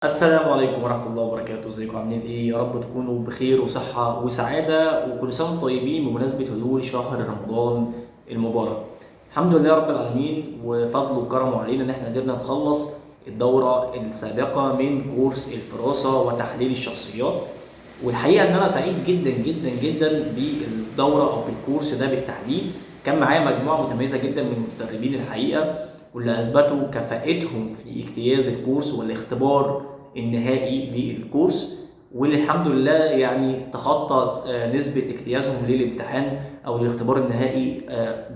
السلام عليكم ورحمة الله وبركاته، ازيكم عاملين ايه؟ يا رب تكونوا بخير وصحة وسعادة وكل سنة وانتم طيبين بمناسبة هدوء شهر رمضان المبارك. الحمد لله رب العالمين وفضله وكرمه علينا ان احنا قدرنا نخلص الدورة السابقة من كورس الفراسة وتحليل الشخصيات. والحقيقة ان انا سعيد جدا جدا جدا بالدورة او بالكورس ده بالتحديد. كان معايا مجموعة متميزة جدا من المتدربين الحقيقة، واللي اثبتوا كفاءتهم في اجتياز الكورس والاختبار النهائي للكورس، واللي الحمد لله يعني تخطى نسبة اجتيازهم للامتحان أو الاختبار النهائي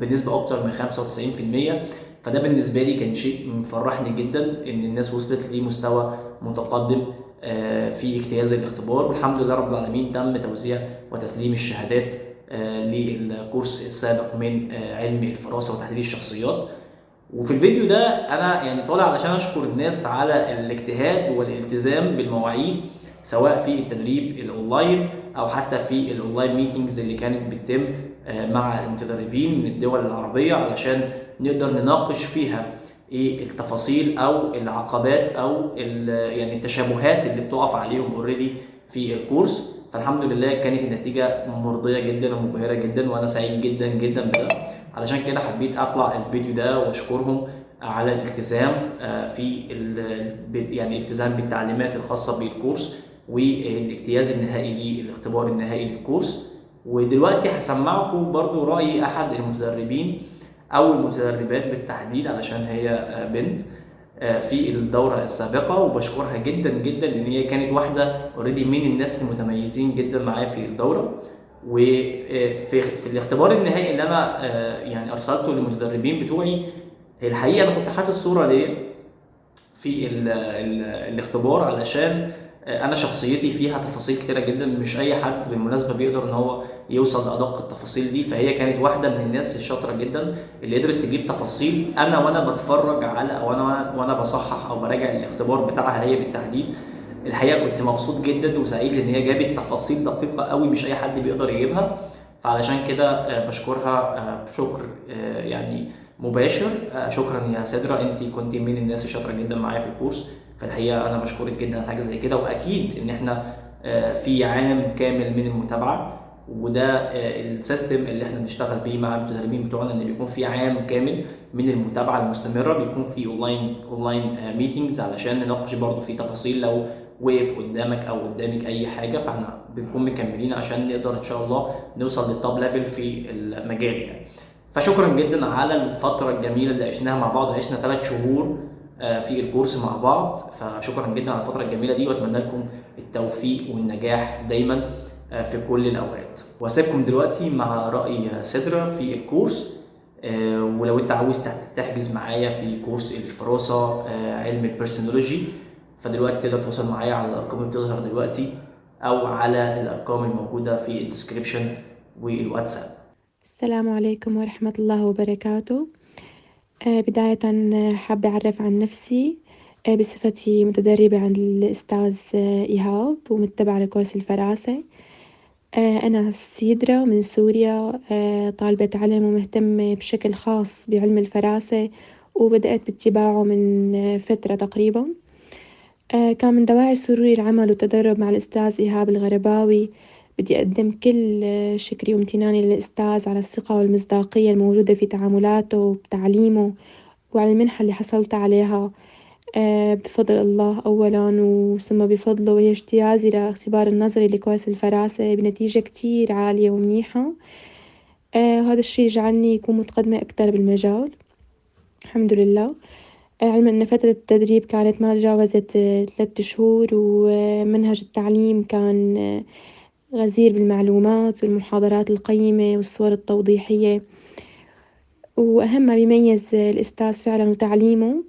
بنسبة أكتر من 95%. فده بالنسبة لي كان شيء مفرحني جدا إن الناس وصلت لمستوى متقدم في اجتياز الاختبار. والحمد لله رب العالمين تم توزيع وتسليم الشهادات للكورس السابق من علم الفراسة وتحليل الشخصيات. وفي الفيديو ده انا يعني طالع علشان اشكر الناس على الاجتهاد والالتزام بالمواعيد، سواء في التدريب الاونلاين او حتى في الاونلاين ميتينجز اللي كانت بتتم مع المتدربين من الدول العربية، علشان نقدر نناقش فيها ايه التفاصيل او العقبات او يعني التشابهات اللي بتقف عليهم اوريدي في الكورس. فالحمد لله كانت النتيجة مرضية جدا ومبهرة جدا، وانا سعيد جدا جدا بده. علشان كده حبيت اطلع الفيديو ده واشكرهم على الالتزام في يعني الالتزام بالتعليمات الخاصة بالكورس والاجتياز النهائي للاختبار النهائي للكورس. ودلوقتي هسمعكم برضو رأي احد المتدربين او المتدربات بالتحديد، علشان هي بنت في الدورة السابقة، وبشكرها جدا جدا لان هي كانت واحدة اوريدي من الناس المتميزين جدا معايا في الدورة. وفي الاختبار النهائي اللي انا يعني ارسلته للمتدربين بتوعي، الحقيقه انا كنت حاطط صوره ليا في الاختبار، علشان انا شخصيتي فيها تفاصيل كتيره جدا، مش اي حد بالمناسبه بيقدر ان هو يوصل لادق التفاصيل دي. فهي كانت واحده من الناس الشاطره جدا اللي قدرت تجيب تفاصيل انا وانا بتفرج على او انا بصحح او براجع الاختبار بتاعها هي بالتحديد. الحقيقه كنت مبسوط جدا وسعيد لان هي جابت تفاصيل دقيقه قوي مش اي حد بيقدر يجيبها. فعلشان كده بشكرها شكر يعني مباشر. شكرا يا سدرة، انت كنت من الناس الشاطره جدا معايا في الكورس. فالحقيقه انا بشكرك جدا على حاجه زي كده، واكيد ان احنا في عام كامل من المتابعه، وده السيستم اللي احنا بنشتغل بيه مع المتدربين بتوعنا، ان بيكون في عام كامل من المتابعه المستمره، بيكون في اونلاين ميتينجز علشان نناقش برضه في تفاصيل لو وقف قدامك او قدامك اي حاجه، فاحنا بنكون مكملين عشان نقدر ان شاء الله نوصل للتوب ليفل في المجال يعني. فشكرا جدا على الفتره الجميله اللي عشناها مع بعض. عشنا 3 شهور في الكورس مع بعض، فشكرا جدا على الفتره الجميله دي، واتمنى لكم التوفيق والنجاح دايما في كل الاوقات. واسيبكم دلوقتي مع راي سدرة في الكورس. ولو انت عاوز تحجز معايا في كورس الفراسه علم البرسونولوجي، فدلوقتي تقدر تتواصل معايا على الارقام اللي بتظهر دلوقتي او على الارقام الموجوده في الديسكريبشن والواتساب. السلام عليكم ورحمة الله وبركاته. بداية حابة أعرف عن نفسي بصفتي متدربة عند الأستاذ إيهاب ومتبعة لكورس الفراسة. أنا سيدرا من سوريا، طالبة علم ومهتمة بشكل خاص بعلم الفراسة، وبدأت باتباعه من فترة تقريبا. كان من دواعي سروري العمل والتدرب مع الأستاذ إيهاب الغرباوي. بدي أقدم كل شكري وامتناني للأستاذ على الثقة والمصداقية الموجودة في تعاملاته وبتعليمه، وعلى المنحة اللي حصلت عليها بفضل الله أولا، وثم بفضله وهي اجتيازي لاختبار النظري لكورس الفراسة بنتيجة كتير عالية ومنيحة. وهذا الشي جعلني أكون متقدمة أكتر بالمجال، الحمد لله. علما أن فترة التدريب كانت ما تجاوزت 3 شهور، ومنهج التعليم كان غزير بالمعلومات والمحاضرات القيمة والصور التوضيحية. وأهم ما بيميز الأستاذ فعلا وتعليمه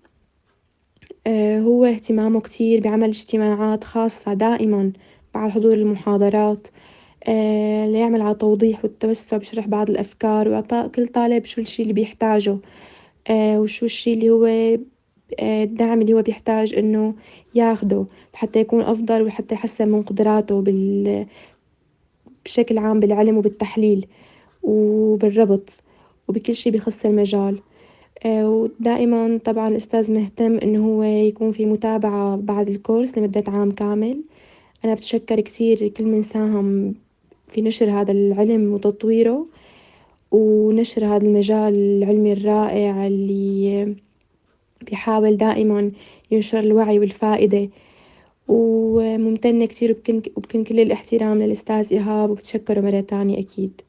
هو اهتمامه كتير بعمل اجتماعات خاصة دائما بعد حضور المحاضرات، ليعمل على توضيح والتوسع بشرح بعض الأفكار، وإعطاء كل طالب شو الشي اللي بيحتاجه، وشو الشي اللي هو الدعم اللي هو بيحتاج إنه ياخده لحتى يكون أفضل، وحتى يحسن من قدراته بشكل عام بالعلم وبالتحليل وبالربط وبكل شي بيخص المجال. ودائما طبعا الأستاذ مهتم إنه هو يكون في متابعة بعد الكورس لمدة عام كامل. أنا بتشكر كتير كل من ساهم في نشر هذا العلم وتطويره ونشر هذا المجال العلمي الرائع اللي بيحاول دائما ينشر الوعي والفائدة. وممتنة كتير وبكن كل الاحترام للأستاذ إيهاب وبتشكره مرة تانية أكيد.